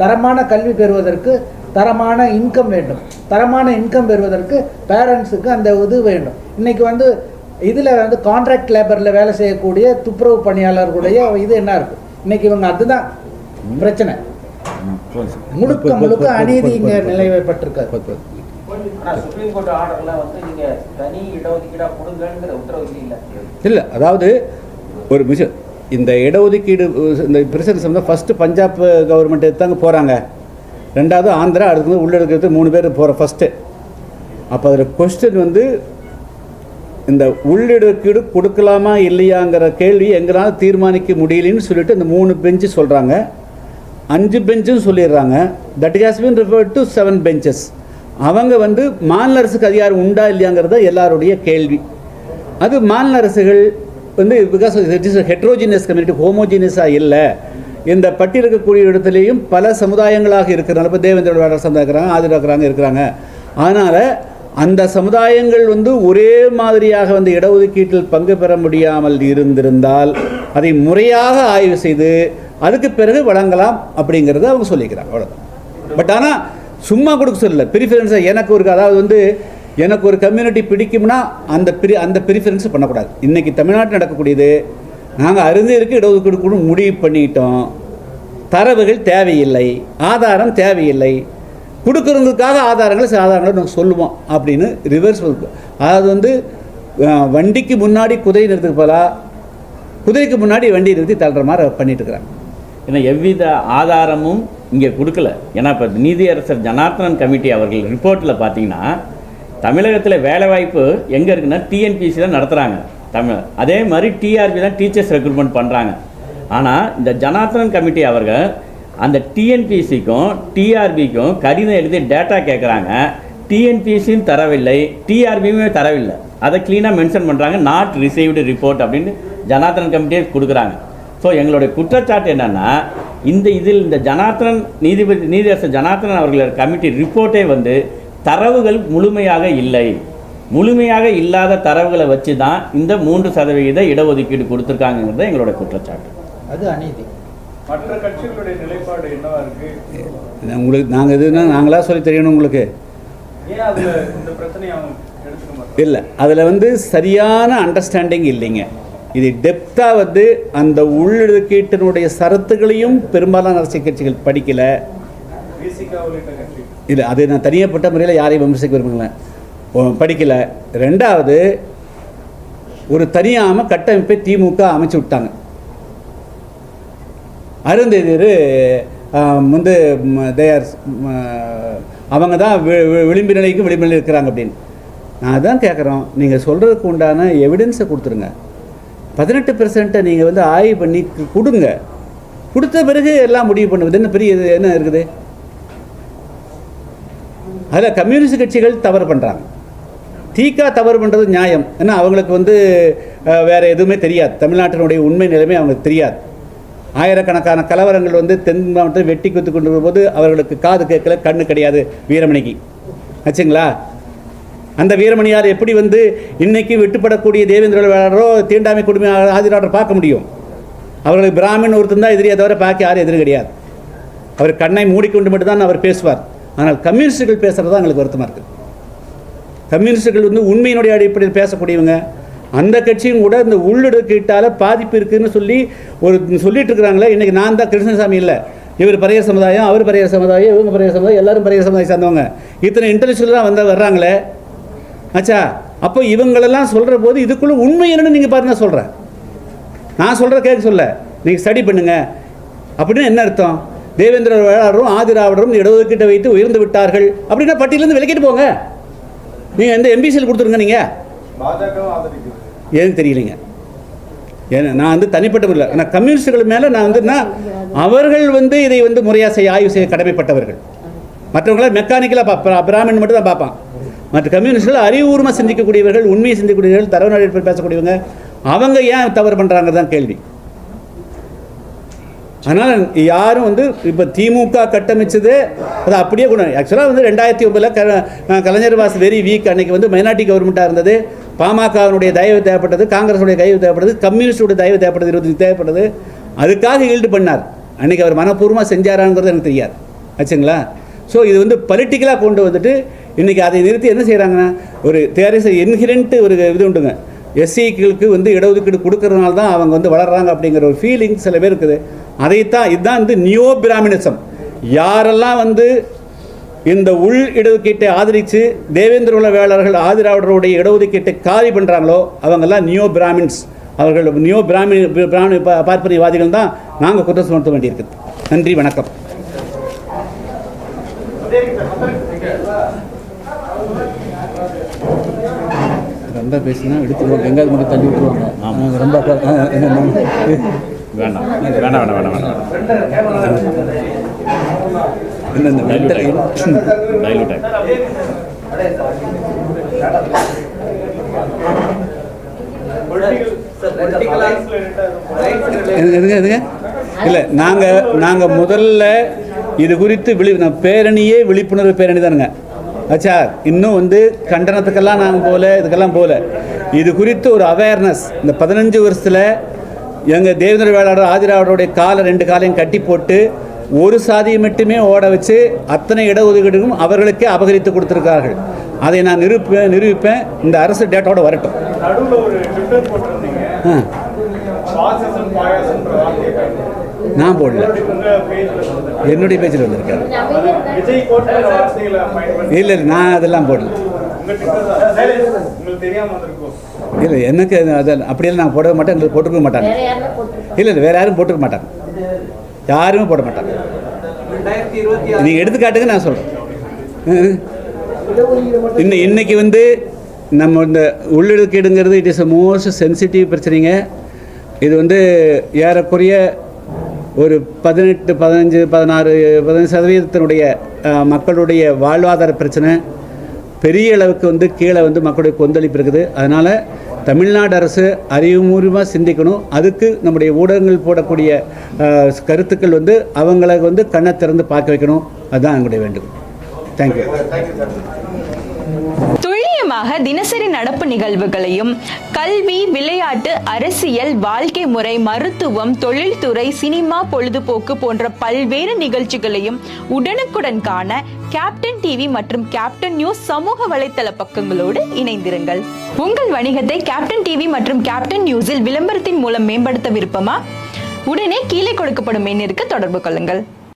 தரமான கல்வி பெறுவதற்கு தரமான இன்கம் வேண்டும். தரமான இன்கம் பெறுவதற்கு பேரண்ட்ஸுக்கு அந்த இது வேண்டும். இன்றைக்கி இதில் கான்ட்ராக்ட் லேபரில் வேலை செய்யக்கூடிய துப்புரவு பணியாளர்களுடைய இது என்ன இருக்குது இன்றைக்கி இவங்க அதுதான் பிரச்சனை. முழுக்க முழுக்க அநீதி இங்கே நிலைவைப்பட்டிருக்காரு. ஆனால் சுப்ரீம் கோர்ட் ஆர்டர்ல நீங்க தனி இடஒதுக்கீடா கொடுங்கங்கிற உத்தரவு இல்லை. அதாவது ஒரு விஷயம், இந்த இடஒதுக்கீடு இந்த பிரசிடன்ஸ் ஃபஸ்ட்டு பஞ்சாப் கவர்மெண்ட் எடுத்தாங்க போகிறாங்க, ரெண்டாவது ஆந்திரா, அடுத்து உள்ளெடுக்கிறது 3 பேர் போகிற ஃபஸ்ட்டு. அப்போ அதில் கொஸ்டின் இந்த உள்ளிடக்கீடு கொடுக்கலாமா இல்லையாங்கிற கேள்வி எங்களால் தீர்மானிக்க முடியலன்னு சொல்லிட்டு இந்த 3 பெஞ்சு சொல்கிறாங்க. 5 பெஞ்சும் சொல்லிடுறாங்க. That has been referred to 7 benches. அவங்க மாநில அரசுக்கு அதிகாரம் உண்டா இல்லையாங்கிறத எல்லாருடைய கேள்வி. அது மாநில அரசுகள் because it is heterogeneous community, ஹோமோஜினியஸாக இல்லை. இந்த பட்டி இருக்கக்கூடிய இடத்துலையும் பல சமுதாயங்களாக இருக்கிறனால இப்போ தேவேந்திர வேடர் சமுதாயம் ஆதிராக்கிறாங்க இருக்கிறாங்க. அதனால் அந்த சமுதாயங்கள் ஒரே மாதிரியாக இடஒதுக்கீட்டில் பங்கு பெற முடியாமல் இருந்திருந்தால் அதை முறையாக ஆய்வு செய்து அதுக்கு பிறகு வழங்கலாம் அப்படிங்கிறத அவங்க சொல்லிக்கிறாங்க. அவ்வளோதான். பட் ஆனால் சும்மா கொடுக்க சொல்லலை. ப்ரிஃபரன்ஸை எனக்கு ஒரு அதாவது எனக்கு ஒரு கம்யூனிட்டி பிடிக்கும்னா அந்த ப்ரிஃபரன்ஸ் பண்ணக்கூடாது. இன்றைக்கி தமிழ்நாட்டில் நடக்கக்கூடியது, நாங்கள் அருந்தருக்கு இடஒதுக்கீடு முடிவு பண்ணிட்டோம், தரவுகள் தேவையில்லை, ஆதாரம் தேவையில்லை, கொடுக்குறதுக்காக சில ஆதாரங்களை நாங்கள் சொல்லுவோம் அப்படின்னு ரிவர்ஸ். அதாவது வண்டிக்கு முன்னாடி குதிரை நிறுத்துக்கு போகலாம், குதிரைக்கு முன்னாடி வண்டி நிறுத்தி தள்ளுற மாதிரி பண்ணிட்டு இருக்கிறாங்க. ஏன்னா எவ்வித ஆதாரமும் இங்கே கொடுக்கல. ஏன்னா இப்போ நீதியரசர் ஜனார்த்தனன் கமிட்டி அவர்கள் ரிப்போர்ட்டில் பார்த்தீங்கன்னா தமிழகத்தில் வேலைவாய்ப்பு எங்கே இருக்குன்னா டிஎன்பிசி தான் நடத்துகிறாங்க தமிழ். அதே மாதிரி டிஆர்பி தான் டீச்சர்ஸ் ரெக்ரூட்மெண்ட் பண்ணுறாங்க. ஆனால் இந்த ஜனார்த்தனன் கமிட்டி அவர்கள் அந்த டிஎன்பிசிக்கும் டிஆர்பிக்கும் கடிதம் எழுதி டேட்டா கேட்குறாங்க. டிஎன்பிசியும் தரவில்லை, டிஆர்பியுமே தரவில்லை. அதை க்ளீனாக மென்ஷன் பண்ணுறாங்க, நாட் ரிசீவ்டு ரிப்போர்ட் அப்படின்னு ஜனார்த்தனன் கமிட்டியே கொடுக்குறாங்க. ஸோ எங்களுடைய குற்றச்சாட்டு என்னென்னா இந்த ஜனார்த்தனன் நீதியரசர் ஜனார்த்தனன் அவர்களோட கமிட்டி ரிப்போர்ட்டே தரவுகள் முழுமையாக இல்லை. முழுமையாக இல்லாத தரவுகளை வச்சு தான் இந்த 3% இடஒதுக்கீடு கொடுத்துருக்காங்கிறது எங்களோட குற்றச்சாட்டு. அது அநீதி. மற்ற கட்சிகளுடைய நிலைப்பாடு என்னவா இருக்கு? உங்களுக்கு நாங்கள் எதுனா நாங்களாக சொல்லி தெரியணும் உங்களுக்கு. ஏன் அதில் இந்த பிரச்சனையை அவங்க எடுத்துக்க மாட்டாங்க? இல்லை, அதில் சரியான அண்டர்ஸ்டாண்டிங் இல்லைங்க. இது டெப்த்தாக அந்த உள்ளிடக்கீட்டினுடைய சரத்துகளையும் பெரும்பாலான அரசியல் கட்சிகள் படிக்கலை. இல்லை, அது நான் தனியப்பட்ட முறையில் யாரையும் விமர்சிக்க விரும்புங்களேன், படிக்கலை. ரெண்டாவது, ஒரு தனியாமல் கட்டமைப்பை திமுக அமைச்சு விட்டாங்க. அருந்ததியர் தேர் அவங்க தான் விளிம்பு நிலைக்கும் விளிம்பு நிலை இருக்கிறாங்க அப்படின்னு. நான் அதான் கேட்குறோம், நீங்கள் சொல்கிறதுக்கு உண்டான எவிடன்ஸை கொடுத்துருங்க. 18% நீங்கள் ஆய்வு பண்ணி கொடுங்க. கொடுத்த பிறகு எல்லாம் முடிவு பண்ணுவது என்ன பெரிய என்ன இருக்குது? அதில் கம்யூனிஸ்ட் கட்சிகள் தவறு பண்ணுறாங்க, தீகா தவறு பண்ணுறது நியாயம். ஏன்னா அவங்களுக்கு வேறு எதுவுமே தெரியாது, தமிழ்நாட்டினுடைய உண்மை நிலைமை அவங்களுக்கு தெரியாது. ஆயிரக்கணக்கான கலவரங்கள் தென் மாவட்டத்தில் வெட்டி குத்து கொண்டு வரும்போது அவர்களுக்கு காது கேட்கல, கண்ணு கிடையாது வீரமணிக்கு ஆச்சுங்களா. அந்த வீரமணியார் எப்படி வந்து இன்னைக்கு வெட்டுப்படக்கூடிய தேவேந்திர வேளாளரோ தீண்டாமை கொடுமை ஆதிராளர் பார்க்க முடியும்? அவர்களுக்கு பிராமின் ஒருத்தன் தான் எதிரியை தவிர பாக்கி யாரும் எதிரி கிடையாது. அவர் கண்ணை மூடிக்கொண்டு மட்டும்தான் அவர் பேசுவார். ஆனால் கம்யூனிஸ்டுகள் பேசுகிறது தான் எங்களுக்கு வருத்தமாக இருக்குது. கம்யூனிஸ்டுகள் வந்து உண்மையினுடைய அடிப்படையில் பேசக்கூடியவங்க. அந்த கட்சியும் கூட இந்த உள்ளிடக்கீட்டால் பாதிப்பு இருக்குதுன்னு சொல்லி சொல்லிட்டு இருக்கிறாங்களே. இன்றைக்கி நான் தான் கிருஷ்ணசாமி இல்லை, இவர் பரையர் சமுதாயம், அவர் பரையர் சமுதாயம், இவங்க பரையர் சமுதாயம், எல்லாரும் பரையர் சமுதாயம் சார்ந்தவங்க. இத்தனை இன்டெலெக்சுவலாக வர்றாங்களே ஆச்சா. அப்போ இவங்களெல்லாம் சொல்கிற போது இதுக்குள்ளே உண்மை என்னன்னு நீங்கள் பாருங்க. சொல்கிறேன், நான் சொல்கிற கேட்க சொல்ல, நீங்கள் ஸ்டடி பண்ணுங்க. அப்படின்னு என்ன அர்த்தம்? தேவேந்திர வேளாளரும் ஆதிராவிடரும் இடஒதுக்கீட்டை வைத்து உயர்ந்து விட்டார்கள் அப்படின்னா பட்டியலேருந்து விலக்கிட்டு போங்க. நீங்கள் எந்த எம்பிசியில் கொடுத்துருங்க. நீங்கள் ஏன்னு தெரியலைங்க. ஏன்னா நான் வந்து தனிப்பட்ட இல்லை, ஆனால் கம்யூனிஸ்டுகள் மேலே நான் வந்து அவர்கள் வந்து இதை வந்து முறையாக செய்ய ஆய்வு செய்ய கடமைப்பட்டவர்கள். மற்றவங்கள மெக்கானிக்கலாக பிராமின் மட்டும் தான் பார்ப்பான். மற்ற கம்யூனிஸ்டுகள் அறிவுபூர்வமாக சிந்திக்கக்கூடியவர்கள், உண்மையை சிந்திக்கக்கூடியவர்கள், தரவு அடிப்படையில் பேசக்கூடியவங்க. அவங்க ஏன் தவறு பண்ணுறாங்கிறது தான் கேள்வி. அதனால் யாரும் வந்து இப்போ திமுக கட்டமைச்சது அது அப்படியே கொண்டு. ஆக்சுவலாக வந்து 2009 கலைஞர் வாஸ் வெரி வீக். அன்றைக்கி வந்து மைனாரிட்டி கவர்மெண்ட்டாக இருந்தது. பாமகவினுடைய தயவு தேவைப்பட்டது, காங்கிரஸுடைய தயவு தேவைப்பட்டது, கம்யூனிஸ்டுடைய தயவு தேவைப்பட்டது, 25 தேவைப்பட்டது. அதுக்காக ஈல்டு பண்ணார். அன்றைக்கி அவர் மனப்பூர்வமாக செஞ்சாராங்கிறது எனக்கு தெரியாது ஆச்சுங்களா. ஸோ இது வந்து பொலிட்டிக்கலாக கொண்டு வந்துட்டு இன்றைக்கி அதை நிறுத்தி என்ன செய்கிறாங்கன்னா, ஒரு தேரஸ் இன்ஹிரண்ட் ஒரு இது உண்டுங்க. எஸ்சிகளுக்கு வந்து இடஒதுக்கீடு கொடுக்கறதுனால தான் அவங்க வந்து வளர்கிறாங்க அப்படிங்கிற ஒரு ஃபீலிங் சில பேர் இருக்குது. அதைத்தான் இதுதான் வந்து நியோ பிராமினிசம். யாரெல்லாம் வந்து இந்த உள் இடஒதுக்கீட்டை ஆதரித்து தேவேந்திர வேளாளர்கள் ஆதிராவிடருடைய இடஒதுக்கீட்டை காலி பண்ணுறாங்களோ அவங்கெல்லாம் நியோ பிராமின்ஸ். அவர்கள் நியோ பிராமி பார்ப்பனியவாதிகள் தான் நாங்கள் குற்றம் சுமத்த வேண்டியிருக்குது. நன்றி, வணக்கம். ரொம்ப பேசினா எடுத்துருவாங்க, எங்காவது மட்டும் தள்ளி விட்டுருவாங்க. ரொம்ப வேண்டாம் வேண்டாம் வேண்டாம் வேண்டாம் வேண்டாம் எதுங்க இல்லை, நாங்கள் முதல்ல இது குறித்து பேரணியே விழிப்புணர்வு பேரணி தானுங்க ஆச்சா. இன்னும் வந்து கண்டனத்துக்கெல்லாம் நாங்கள் போகல, இதுக்கெல்லாம் போகல. இது குறித்து ஒரு அவேர்னஸ் இந்த 15 வருஷத்தில் எங்கள் தேவேந்திர வேளாளர் ஆதிராவிடருடைய 2 காலையும் கட்டி போட்டு ஒரு சாதியை மட்டுமே ஓட வச்சு அத்தனை இடஒதுக்கீடுகளும் அவர்களுக்கே அபகரித்து கொடுத்துருக்கார்கள். அதை நான் நிரூபிப்பேன். இந்த அரசு டேட்டாவோட வரட்டும். நான் போடல, என்னுடைய பேச்சில் வந்திருக்கேன். இல்லை நான் அதெல்லாம் போடல. இல்லை எனக்கு அதை அப்படியெல்லாம் நான் போட மாட்டேன், போட்டுக்க மாட்டாங்க. இல்லை வேற யாரும் போட்டுக்க மாட்டாங்க, யாருமே போட மாட்டாங்க. நீங்கள் எடுத்துக்காட்டுங்க நான் சொல்கிறேன். இன்னைக்கு வந்து நம்ம இந்த உள்ளிடக்கீடுங்கிறது it is a most sensitive பிரச்சனைங்க. இது வந்து ஏறக்குறைய ஒரு 18, 15, 16% மக்களுடைய வாழ்வாதார பிரச்சனை. பெரிய அளவுக்கு வந்து கீழே வந்து மக்களுடைய கொந்தளிப்பு இருக்குது. அதனால் தமிழ்நாடு அரசு அறிவுபூர்வமாக சிந்திக்கணும். அதுக்கு நம்முடைய ஊடகங்கள் போடக்கூடிய கருத்துக்கள் வந்து அவங்களை வந்து கண்ணை திறந்து பார்க்க வைக்கணும். அதுதான் எங்களுடைய வேண்டுகோள். தேங்க்யூ. துல்லியமாக தினசரி நடப்பு நிகழ்வுகளையும் கல்வி, விளையாட்டு, அரசியல், வாழ்க்கை முறை, மருத்துவம், தொழில்துறை, சினிமா, பொழுதுபோக்கு போன்ற பல்வேறு நிகழ்ச்சிகளையும் உடனுக்குடன் காண கேப்டன் டிவி மற்றும் கேப்டன் நியூஸ் சமூக வலைத்தள பக்கங்களோடு இணைந்திருங்கள். உங்கள் வணிகத்தை கேப்டன் டிவி மற்றும் கேப்டன் நியூஸில் விளம்பரத்தின் மூலம் மேம்படுத்த விருப்பமா? உடனே கீழே கொடுக்கப்படும் எண்ணிற்கு தொடர்பு கொள்ளுங்கள்.